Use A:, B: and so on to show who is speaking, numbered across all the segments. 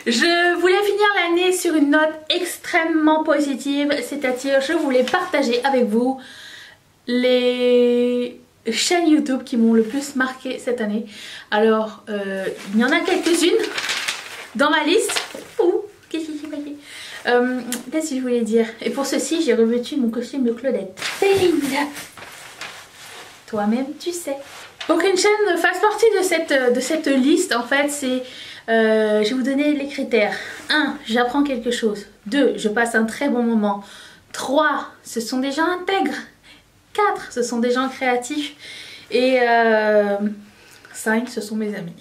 A: Je voulais finir l'année sur une note extrêmement positive, c'est-à-dire je voulais partager avec vous les chaînes YouTube qui m'ont le plus marqué cette année. Alors, il y en a quelques-unes dans ma liste. Ouh, qu'est-ce que j'ai passé? Qu'est-ce que je voulais dire? Et pour ceci, j'ai revêtu mon costume de Claudette. Toi-même, tu sais. Pour qu'une chaîne fasse partie de cette liste, en fait, c'est... je vais vous donner les critères. 1. J'apprends quelque chose. 2. Je passe un très bon moment. 3. Ce sont des gens intègres. 4. Ce sont des gens créatifs. Et 5. Ce sont mes amis.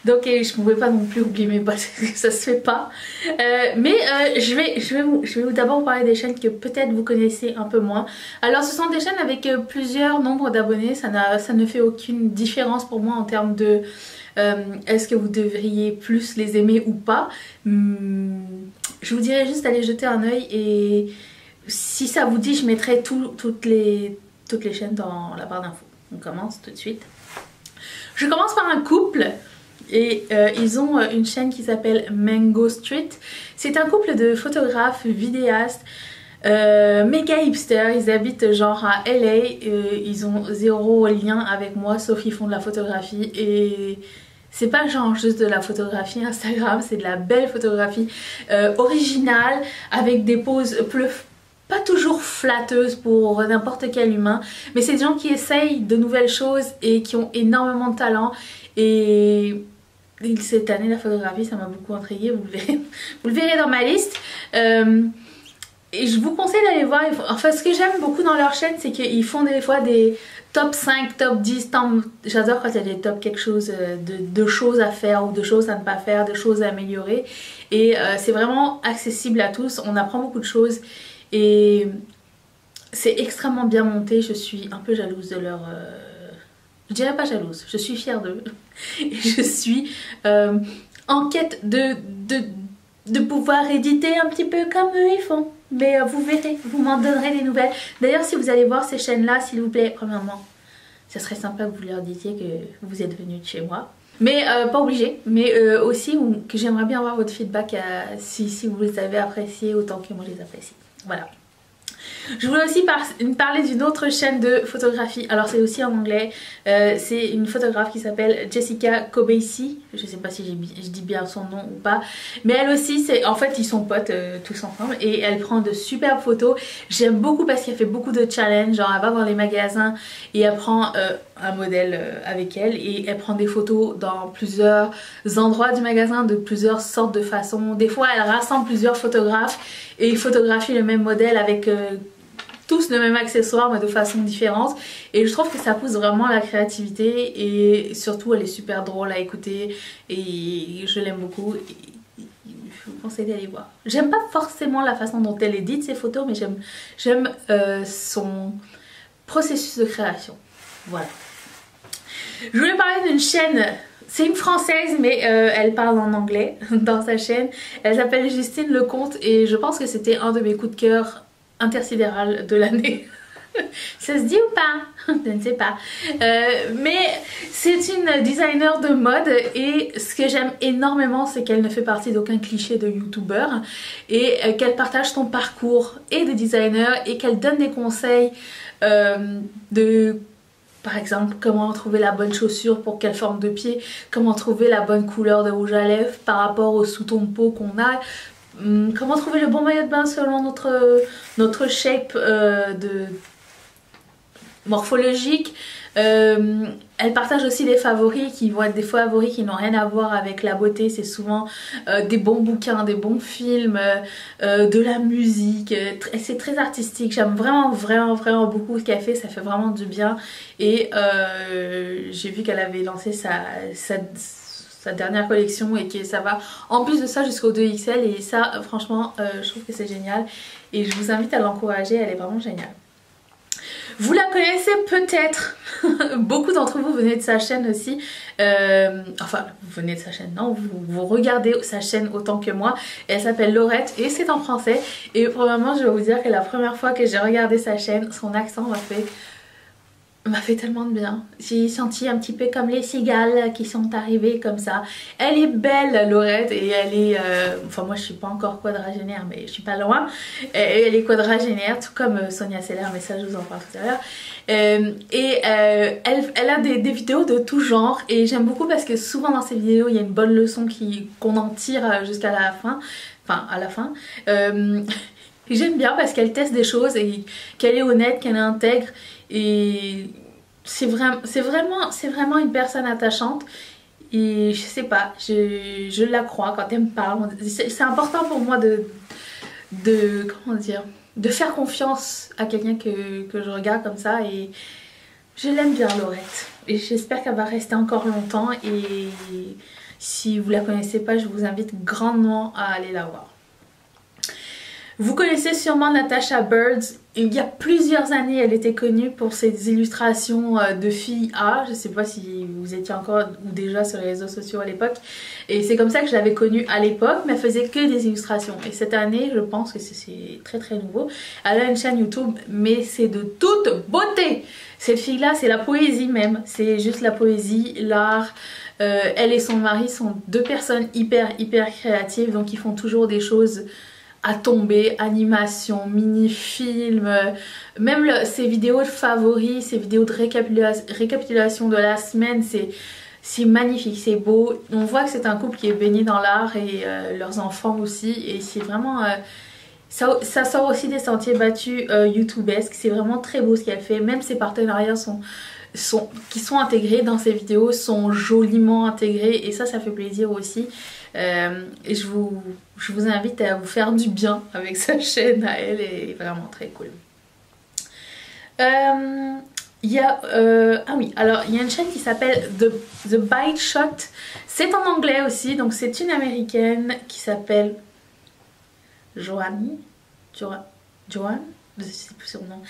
A: Donc je ne pouvais pas non plus oublier mes potes, ça se fait pas. Mais je vais d'abord vous parler des chaînes que peut-être vous connaissez un peu moins. Alors ce sont des chaînes avec plusieurs nombres d'abonnés, ça ne fait aucune différence pour moi en termes de est-ce que vous devriez plus les aimer ou pas. Je vous dirais juste d'aller jeter un œil et si ça vous dit je mettrai toutes les chaînes dans la barre d'infos. On commence tout de suite. Je commence par un couple. Et ils ont une chaîne qui s'appelle Mango Street. C'est un couple de photographes, vidéastes, méga hipsters. Ils habitent genre à LA. Ils ont zéro lien avec moi, sauf qu'ils font de la photographie. Et c'est pas genre juste de la photographie Instagram, c'est de la belle photographie originale, avec des poses pas toujours flatteuses pour n'importe quel humain. Mais c'est des gens qui essayent de nouvelles choses et qui ont énormément de talent. Et cette année la photographie ça m'a beaucoup intriguée, vous le verrez dans ma liste. Et je vous conseille d'aller voir. Enfin ce que j'aime beaucoup dans leur chaîne c'est qu'ils font des fois des top 5, top 10. J'adore quand il y a des top quelque chose de choses à faire ou de choses à ne pas faire, de choses à améliorer. Et c'est vraiment accessible à tous, on apprend beaucoup de choses et c'est extrêmement bien monté. Je suis un peu jalouse de leur... Je dirais pas jalouse, je suis fière d'eux. Et je suis en quête de pouvoir éditer un petit peu comme eux ils font. Mais vous verrez, vous m'en donnerez des nouvelles. D'ailleurs si vous allez voir ces chaînes là, s'il vous plaît, premièrement, ça serait sympa que vous leur disiez que vous êtes venu de chez moi. Mais pas obligé, mais aussi que j'aimerais bien avoir votre feedback si vous les avez appréciés autant que moi je les apprécie. Voilà. Je voulais aussi parler d'une autre chaîne de photographie. Alors c'est aussi en anglais. C'est une photographe qui s'appelle Jessica Kobesi. Je sais pas si je dis bien son nom ou pas. Mais elle aussi, en fait ils sont potes tous ensemble. Et elle prend de superbes photos. J'aime beaucoup parce qu'elle fait beaucoup de challenges. Genre elle va dans les magasins et elle prend un modèle avec elle. Et elle prend des photos dans plusieurs endroits du magasin de plusieurs sortes de façons. Des fois elle rassemble plusieurs photographes et photographie le même modèle avec... tous le même accessoire mais de façon différente et je trouve que ça pousse vraiment la créativité et surtout elle est super drôle à écouter et je l'aime beaucoup et je vous conseille d'aller voir. J'aime pas forcément la façon dont elle édite ses photos mais j'aime son processus de création. Voilà. Je voulais parler d'une chaîne, c'est une française mais elle parle en anglais dans sa chaîne. Elle s'appelle Justine Lecomte et je pense que c'était un de mes coups de cœur intersidéral de l'année. Ça se dit ou pas? Je ne sais pas. Mais c'est une designer de mode et ce que j'aime énormément c'est qu'elle ne fait partie d'aucun cliché de youtubeur et qu'elle partage son parcours et de designer et qu'elle donne des conseils par exemple comment trouver la bonne chaussure pour quelle forme de pied, comment trouver la bonne couleur de rouge à lèvres par rapport au sous-ton de peau qu'on a, comment trouver le bon maillot de bain selon notre shape morphologique. Elle partage aussi des favoris qui vont être des favoris qui n'ont rien à voir avec la beauté. C'est souvent des bons bouquins, des bons films, de la musique. C'est très artistique. J'aime vraiment beaucoup ce qu'elle fait. Ça fait vraiment du bien. Et j'ai vu qu'elle avait lancé sa dernière collection et que ça va en plus de ça jusqu'au 2XL et ça franchement je trouve que c'est génial et je vous invite à l'encourager, elle est vraiment géniale. Vous la connaissez peut-être, beaucoup d'entre vous venez de sa chaîne aussi, enfin vous venez de sa chaîne, non, vous regardez sa chaîne autant que moi. Elle s'appelle Laurette et c'est en français et probablement je vais vous dire que la première fois que j'ai regardé sa chaîne, son accent m'a fait m'a fait tellement de bien. J'ai senti un petit peu comme les cigales qui sont arrivées comme ça. Elle est belle, Laurette, et elle est... enfin moi je suis pas encore quadragénaire, mais je suis pas loin. Et elle est quadragénaire, tout comme Sonia Seller, mais ça je vous en parle tout à l'heure. Elle a des vidéos de tout genre, et j'aime beaucoup parce que souvent dans ces vidéos il y a une bonne leçon qu'on en tire jusqu'à la fin. Enfin à la fin. J'aime bien parce qu'elle teste des choses et qu'elle est honnête, qu'elle est intègre. Et c'est vraiment une personne attachante. Et je sais pas, je la crois quand elle me parle. C'est important pour moi comment dire, de faire confiance à quelqu'un que je regarde comme ça. Et je l'aime bien, Laurette. Et j'espère qu'elle va rester encore longtemps. Et si vous la connaissez pas, je vous invite grandement à aller la voir. Vous connaissez sûrement Natasha Birds. Il y a plusieurs années, elle était connue pour ses illustrations de filles A. Je ne sais pas si vous étiez encore ou déjà sur les réseaux sociaux à l'époque. Et c'est comme ça que je l'avais connue à l'époque, mais elle faisait que des illustrations. Et cette année, je pense que c'est très très nouveau. Elle a une chaîne YouTube, mais c'est de toute beauté. Cette fille-là, c'est la poésie même. C'est juste la poésie, l'art. Elle et son mari sont deux personnes hyper créatives, donc ils font toujours des choses à tomber, animation, mini-film, même ses vidéos de favoris, ses vidéos de récapitulation de la semaine, c'est magnifique, c'est beau. On voit que c'est un couple qui est baigné dans l'art et leurs enfants aussi, et c'est vraiment... ça sort aussi des sentiers battus youtubesques, c'est vraiment très beau ce qu'elle fait, même ses partenariats qui sont intégrés dans ses vidéos sont joliment intégrés, et ça fait plaisir aussi. Et je vous invite à vous faire du bien avec sa chaîne à elle, est vraiment très cool. Il y a ah oui, alors il y a une chaîne qui s'appelle The Bite Shot. C'est en anglais aussi, donc c'est une américaine qui s'appelle Joanne, je sais plus son nom.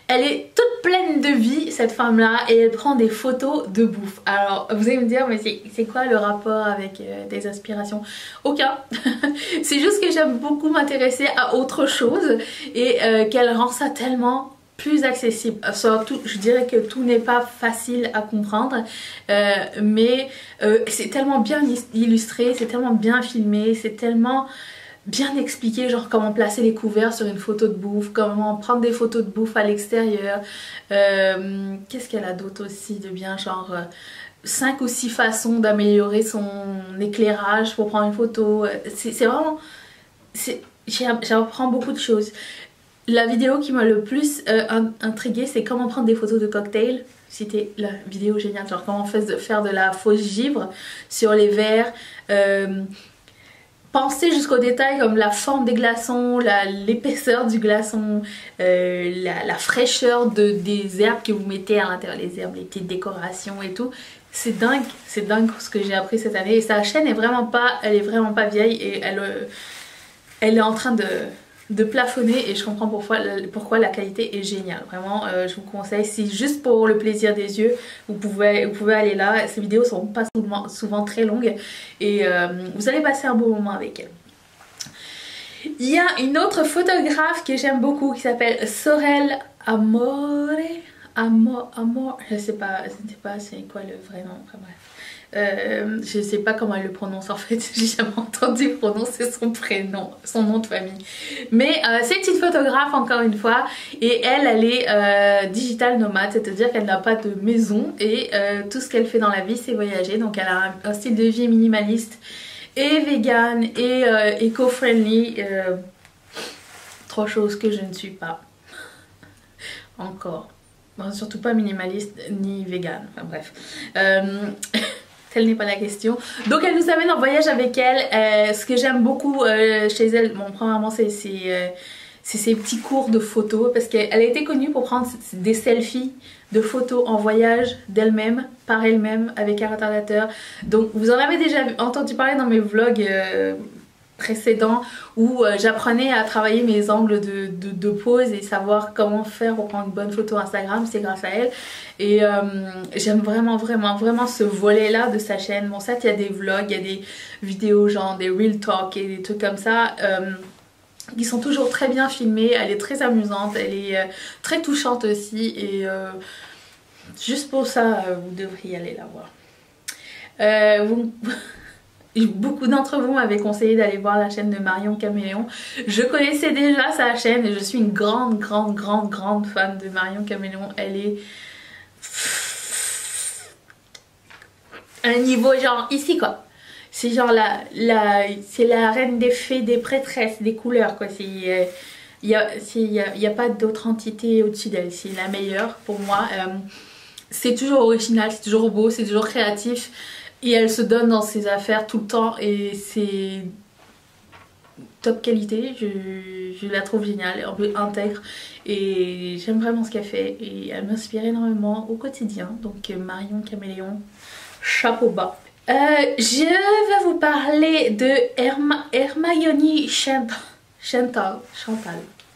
A: Elle est toute pleine de vie, cette femme-là, et elle prend des photos de bouffe. Alors, vous allez me dire, mais c'est quoi le rapport avec des aspirations? Aucun. C'est juste que j'aime beaucoup m'intéresser à autre chose et qu'elle rend ça tellement plus accessible. Surtout, je dirais que tout n'est pas facile à comprendre, mais c'est tellement bien illustré, c'est tellement bien filmé, c'est tellement... bien expliqué, genre comment placer les couverts sur une photo de bouffe, comment prendre des photos de bouffe à l'extérieur. Qu'est-ce qu'elle a d'autre aussi de bien, genre 5 ou 6 façons d'améliorer son éclairage pour prendre une photo. C'est vraiment... j'apprends beaucoup de choses. La vidéo qui m'a le plus intriguée, c'est comment prendre des photos de cocktails. C'était la vidéo géniale, genre comment faire de la fausse givre sur les verres. Pensez jusqu'au détail comme la forme des glaçons, l'épaisseur du glaçon, la fraîcheur des herbes que vous mettez à l'intérieur, les herbes, les petites décorations et tout. C'est dingue ce que j'ai appris cette année. Et sa chaîne est vraiment pas, elle est vraiment pas vieille, et elle est en train de plafonner, et je comprends pourquoi la qualité est géniale. Vraiment, je vous conseille, si juste pour le plaisir des yeux, vous pouvez aller là. Ces vidéos sont pas souvent très longues, et vous allez passer un beau moment avec elle. Il y a une autre photographe que j'aime beaucoup qui s'appelle Sorel Amore. Je sais pas c'est quoi le vrai nom, enfin bref. Je sais pas comment elle le prononce en fait, j'ai jamais entendu prononcer son prénom, son nom de famille. Mais c'est une photographe encore une fois, et elle est digital nomade, c'est-à-dire qu'elle n'a pas de maison, et tout ce qu'elle fait dans la vie c'est voyager. Donc elle a un style de vie minimaliste et vegan et éco-friendly, 3 choses que je ne suis pas encore. Bon, surtout pas minimaliste ni vegan, enfin bref. Telle n'est pas la question. Donc elle nous amène en voyage avec elle. Ce que j'aime beaucoup chez elle, bon premièrement c'est ses petits cours de photos, parce qu'elle a été connue pour prendre des selfies de photos en voyage d'elle-même, par elle-même, avec un retardateur. Donc vous en avez déjà entendu parler dans mes vlogs précédents, où j'apprenais à travailler mes angles de pose et savoir comment faire pour prendre une bonne photo Instagram. C'est grâce à elle, et j'aime vraiment ce volet là de sa chaîne. Bon certes il y a des vlogs, il y a des vidéos genre des real talk et des trucs comme ça qui sont toujours très bien filmés. Elle est très amusante, elle est très touchante aussi, et Juste pour ça, vous devriez aller la voir. Beaucoup d'entre vous m'avaient conseillé d'aller voir la chaîne de Marion Caméléon. Je connaissais déjà sa chaîne et je suis une grande fan de Marion Caméléon. Elle est un niveau genre ici quoi. C'est genre c'est la reine des fées, des prêtresses, des couleurs quoi. Il y a pas d'autre entité au-dessus d'elle. C'est la meilleure pour moi. C'est toujours original, c'est toujours beau, c'est toujours créatif. Et elle se donne dans ses affaires tout le temps et c'est top qualité. Je la trouve géniale, un peu intègre et j'aime vraiment ce qu'elle fait et elle m'inspire énormément au quotidien. Donc Marion Caméléon, chapeau bas. Je vais vous parler de Hermione Chantal.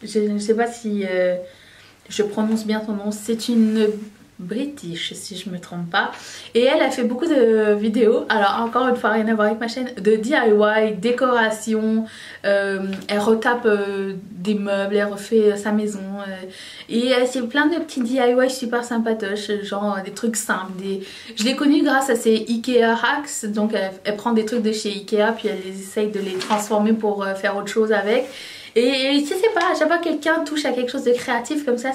A: Je ne sais pas si je prononce bien son nom. C'est une British si je me trompe pas, et elle a fait beaucoup de vidéos, alors encore une fois rien à voir avec ma chaîne, de DIY, décoration, elle retape des meubles, elle refait sa maison et c'est plein de petits DIY super sympatoches, genre des trucs simples, je l'ai connue grâce à ses Ikea hacks, donc elle prend des trucs de chez Ikea puis elle essaye de les transformer pour faire autre chose avec. Et je sais pas, à chaque fois que quelqu'un touche à quelque chose de créatif comme ça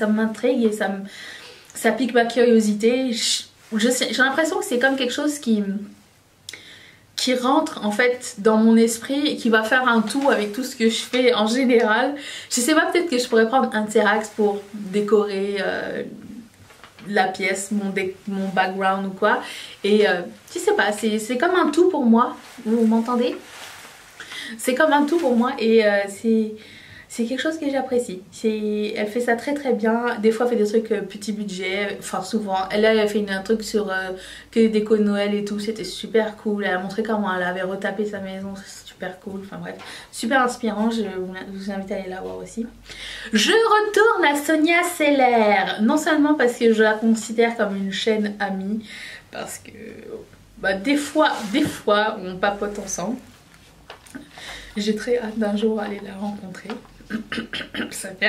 A: m'intrigue et ça pique ma curiosité. J'ai l'impression que c'est comme quelque chose qui rentre en fait dans mon esprit et qui va faire un tout avec tout ce que je fais en général. Je sais pas, peut-être que je pourrais prendre un Terax pour décorer la pièce, mon background ou quoi. Et je sais pas, c'est comme un tout pour moi. Vous m'entendez? C'est comme un tout pour moi et c'est quelque chose que j'apprécie. Elle fait ça très bien. Des fois elle fait des trucs petit budget, enfin souvent. Elle a fait un truc sur que déco de Noël et tout, c'était super cool. Elle a montré comment elle avait retapé sa maison, c'est super cool. Enfin bref, super inspirant, je vous invite à aller la voir aussi. Je retourne à Sonia Seller. Non seulement parce que je la considère comme une chaîne amie, parce que bah, des fois on papote ensemble. J'ai très hâte d'un jour aller la rencontrer. Sonia,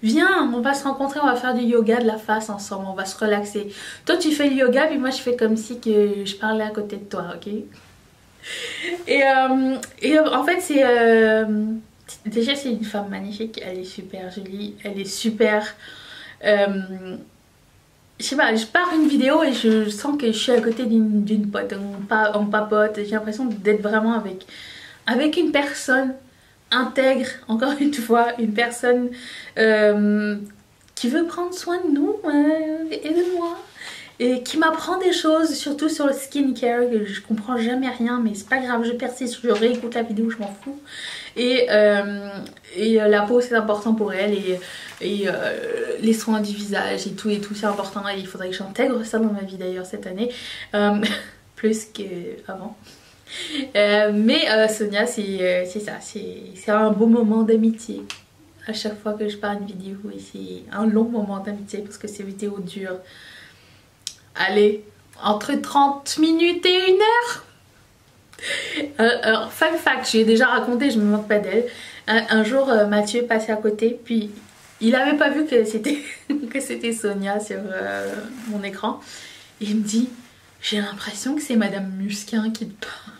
A: viens, on va se rencontrer, on va faire du yoga de la face ensemble, on va se relaxer. Toi tu fais le yoga puis moi je fais comme si que je parlais à côté de toi, ok? Et en fait c'est déjà c'est une femme magnifique, elle est super jolie, elle est super je sais pas, je pars une vidéo et je sens que je suis à côté d'une pote, on papote, j'ai l'impression d'être vraiment avec une personne intègre, encore une fois, une personne qui veut prendre soin de nous et de moi et qui m'apprend des choses, surtout sur le skincare, que je comprends jamais rien, mais c'est pas grave, je persiste, je réécoute la vidéo, je m'en fous. Et la peau c'est important pour elle et les soins du visage et tout c'est important et il faudrait que j'intègre ça dans ma vie d'ailleurs cette année, plus qu'avant. Mais Sonia c'est ça, c'est un beau moment d'amitié à chaque fois que je pars une vidéo et c'est un long moment d'amitié parce que ces vidéos durent, allez, entre 30 minutes et 1 heure. Alors, fun fact, j'ai déjà raconté, je me moque pas d'elle. Un jour Mathieu passait à côté puis il avait pas vu que c'était que c'était Sonia sur mon écran et il me dit j'ai l'impression que c'est Madame Musquin qui te parle.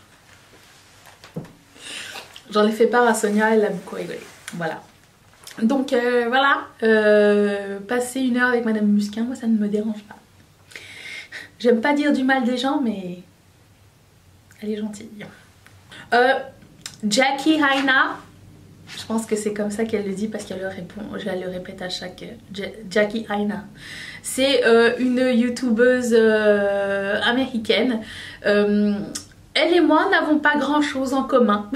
A: J'en ai fait part à Sonia, elle a beaucoup rigolé. Voilà. Donc voilà, passer 1 heure avec Madame Musquin, moi ça ne me dérange pas. J'aime pas dire du mal des gens, mais elle est gentille. Jackie Aina, je pense que c'est comme ça qu'elle le dit parce qu'elle le répond, je le répète à chaque... Jackie Aina. C'est une youtubeuse américaine. Elle et moi n'avons pas grand chose en commun.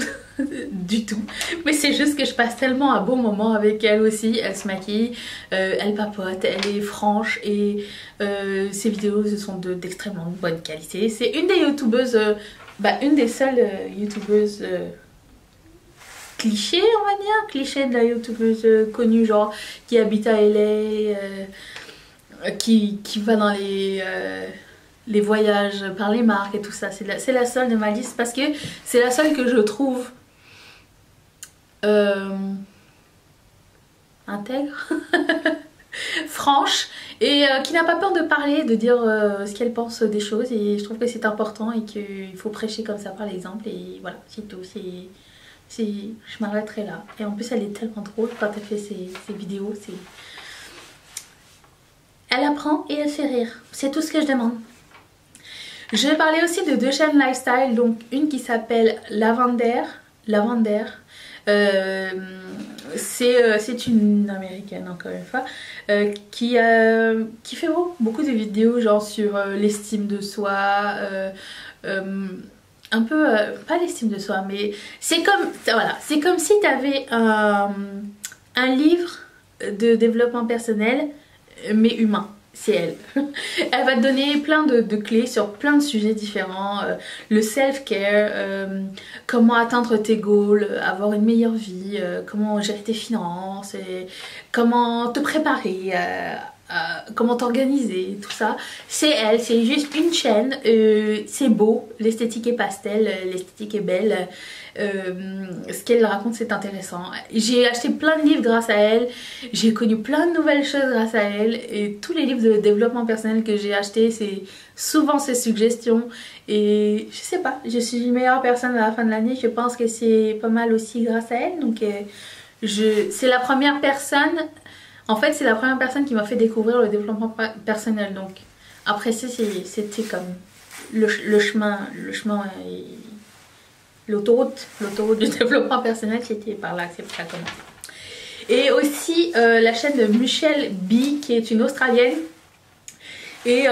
A: Du tout, mais c'est juste que je passe tellement un bon moment avec elle aussi. Elle se maquille, elle papote, elle est franche et ses vidéos sont d'extrêmement bonne qualité. C'est une des youtubeuses, une des seules youtubeuses cliché, on va dire, cliché de la youtubeuse connue, genre qui habite à LA, qui va dans les voyages par les marques et tout ça. C'est la seule de ma liste parce que c'est la seule que je trouve intègre, franche et qui n'a pas peur de parler, de dire ce qu'elle pense des choses, et je trouve que c'est important et qu'il faut prêcher comme ça par l'exemple, et voilà, c'est tout. Je m'arrêterai là. Et en plus elle est tellement drôle quand elle fait ses vidéos, elle apprend et elle fait rire, c'est tout ce que je demande. Je vais parler aussi de 2 chaînes lifestyle, donc une qui s'appelle Lavender. C'est une américaine encore une fois, qui fait beaucoup de vidéos genre sur l'estime de soi, un peu, pas l'estime de soi, mais c'est comme, voilà, c'est comme si tu avais un livre de développement personnel mais humain. C'est elle. Elle va te donner plein de clés sur plein de sujets différents. Le self-care, comment atteindre tes goals, avoir une meilleure vie, comment gérer tes finances, et comment te préparer, comment t'organiser, tout ça. C'est elle, c'est juste une chaîne. C'est beau, l'esthétique est pastel, l'esthétique est belle. Ce qu'elle raconte c'est intéressant. J'ai acheté plein de livres grâce à elle, j'ai connu plein de nouvelles choses grâce à elle, et tous les livres de développement personnel que j'ai achetés c'est souvent ses suggestions, et je sais pas, je suis une meilleure personne à la fin de l'année. Je pense que c'est pas mal aussi grâce à elle, donc c'est la première personne, en fait c'est la première personne qui m'a fait découvrir le développement personnel. Donc après c'était comme le chemin l'autoroute du développement personnel, c'était par là que ça commence. Et aussi la chaîne de Michelle B, qui est une Australienne. Et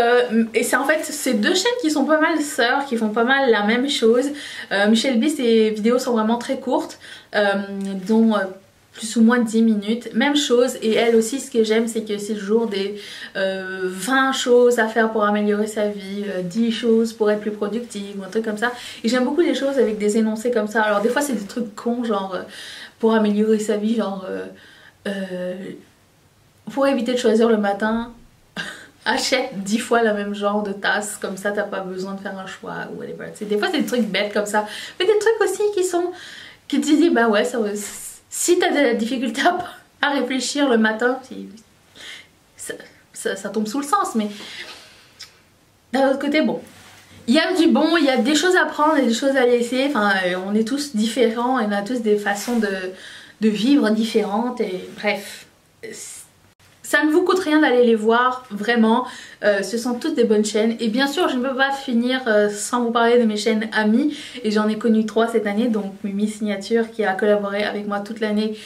A: c'est en fait ces 2 chaînes qui sont pas mal sœurs, qui font pas mal la même chose. Michelle B, ses vidéos sont vraiment très courtes, dont plus ou moins 10 minutes, même chose. Et elle aussi, ce que j'aime, c'est que c'est toujours des 20 choses à faire pour améliorer sa vie, 10 choses pour être plus productive ou un truc comme ça. Et j'aime beaucoup les choses avec des énoncés comme ça. Alors des fois c'est des trucs cons, genre pour améliorer sa vie, genre pour éviter de choisir le matin, achète 10 fois le même genre de tasse, comme ça t'as pas besoin de faire un choix ou whatever. Des fois c'est des trucs bêtes comme ça, mais des trucs aussi qui te disent bah ouais, si t'as de la difficulté à réfléchir le matin, ça tombe sous le sens. Mais d'un autre côté, bon, il y a du bon, il y a des choses à prendre et des choses à laisser. Enfin, on est tous différents et on a tous des façons de vivre différentes, et bref, ça ne vous coûte rien d'aller les voir, vraiment. Ce sont toutes des bonnes chaînes. Et bien sûr, je ne peux pas finir sans vous parler de mes chaînes amies. Et j'en ai connu 3 cette année. Donc Mimi Signature, qui a collaboré avec moi toute l'année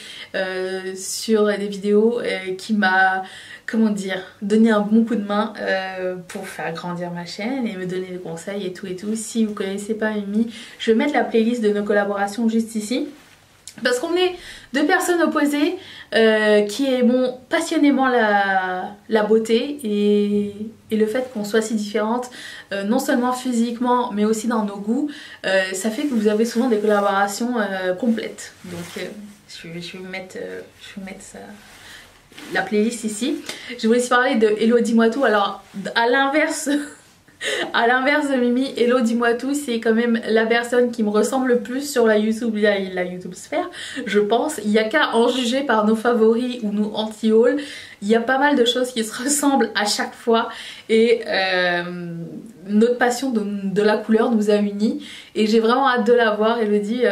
A: sur des vidéos, qui m'a, comment dire, donné un bon coup de main pour faire grandir ma chaîne et me donner des conseils et tout et tout. Si vous ne connaissez pas Mimi, je vais mettre la playlist de nos collaborations juste ici. Parce qu'on est 2 personnes opposées qui aimons passionnément la beauté et le fait qu'on soit si différentes, non seulement physiquement mais aussi dans nos goûts, ça fait que vous avez souvent des collaborations complètes. Donc je vais vous mettre ça, la playlist ici. Je voulais aussi parler de Hello Dis-moi Tout. Alors à l'inverse de Mimi, Hello Dis-moi Tout, c'est quand même la personne qui me ressemble le plus sur la YouTube sphère, je pense. Il n'y a qu'à en juger par nos favoris ou nos anti-hauls. Il y a pas mal de choses qui se ressemblent à chaque fois, et notre passion de la couleur nous a unis, et j'ai vraiment hâte de la voir. Elodie,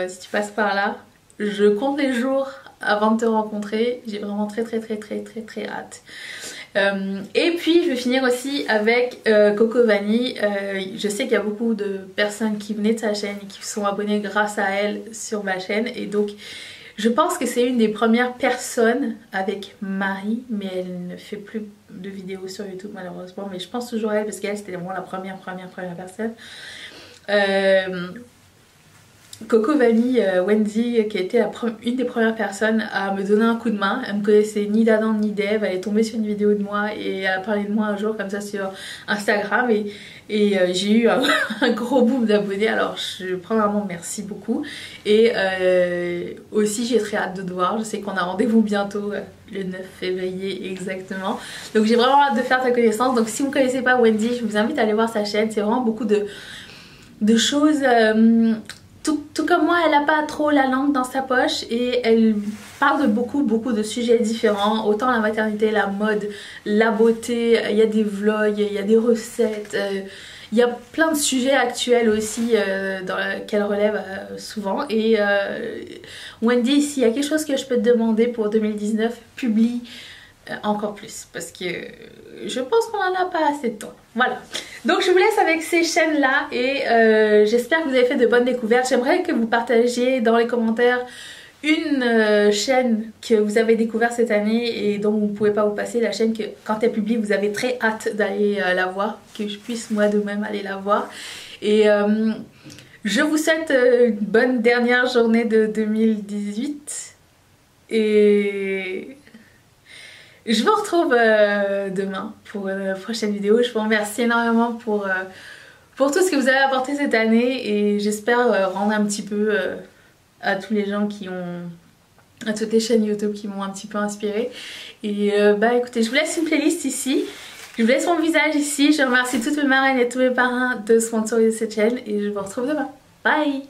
A: si tu passes par là, je compte les jours avant de te rencontrer. J'ai vraiment très hâte. Et puis je vais finir aussi avec Coco Vanille. Je sais qu'il y a beaucoup de personnes qui venaient de sa chaîne et qui sont abonnées grâce à elle sur ma chaîne, et donc je pense que c'est une des premières personnes avec Marie, mais elle ne fait plus de vidéos sur YouTube malheureusement, mais je pense toujours à elle parce qu'elle c'était vraiment la première personne. Coco Vanille, Wendy, qui a été une des premières personnes à me donner un coup de main. Elle me connaissait ni d'Adam ni d'Ève, elle est tombée sur une vidéo de moi et elle a parlé de moi un jour comme ça sur Instagram, et j'ai eu un gros boom d'abonnés. Alors premièrement merci beaucoup, et aussi j'ai très hâte de te voir. Je sais qu'on a rendez-vous bientôt, le 9 février exactement, donc j'ai vraiment hâte de faire ta connaissance. Donc si vous ne connaissez pas Wendy, je vous invite à aller voir sa chaîne. C'est vraiment beaucoup de choses. Tout comme moi, elle n'a pas trop la langue dans sa poche, et parle de beaucoup de sujets différents, autant la maternité, la mode, la beauté, il y a des vlogs, il y a des recettes, il y a plein de sujets actuels aussi qu'elle relève souvent. Et Wendy, s'il y a quelque chose que je peux te demander pour 2019, publie encore plus, parce que je pense qu'on en a pas assez de temps. Voilà, donc je vous laisse avec ces chaînes là et j'espère que vous avez fait de bonnes découvertes. J'aimerais que vous partagiez dans les commentaires une chaîne que vous avez découvert cette année et dont vous ne pouvez pas vous passer, la chaîne que quand elle publie vous avez très hâte d'aller la voir, que je puisse moi de même aller la voir. Et je vous souhaite une bonne dernière journée de 2018 et je vous retrouve demain pour une prochaine vidéo. Je vous remercie énormément pour tout ce que vous avez apporté cette année et j'espère rendre un petit peu à tous les gens qui ont... à toutes les chaînes YouTube qui m'ont un petit peu inspirée. Et bah écoutez, je vous laisse une playlist ici. Je vous laisse mon visage ici. Je remercie toutes mes marraines et tous mes parrains de sponsoriser cette chaîne et je vous retrouve demain. Bye!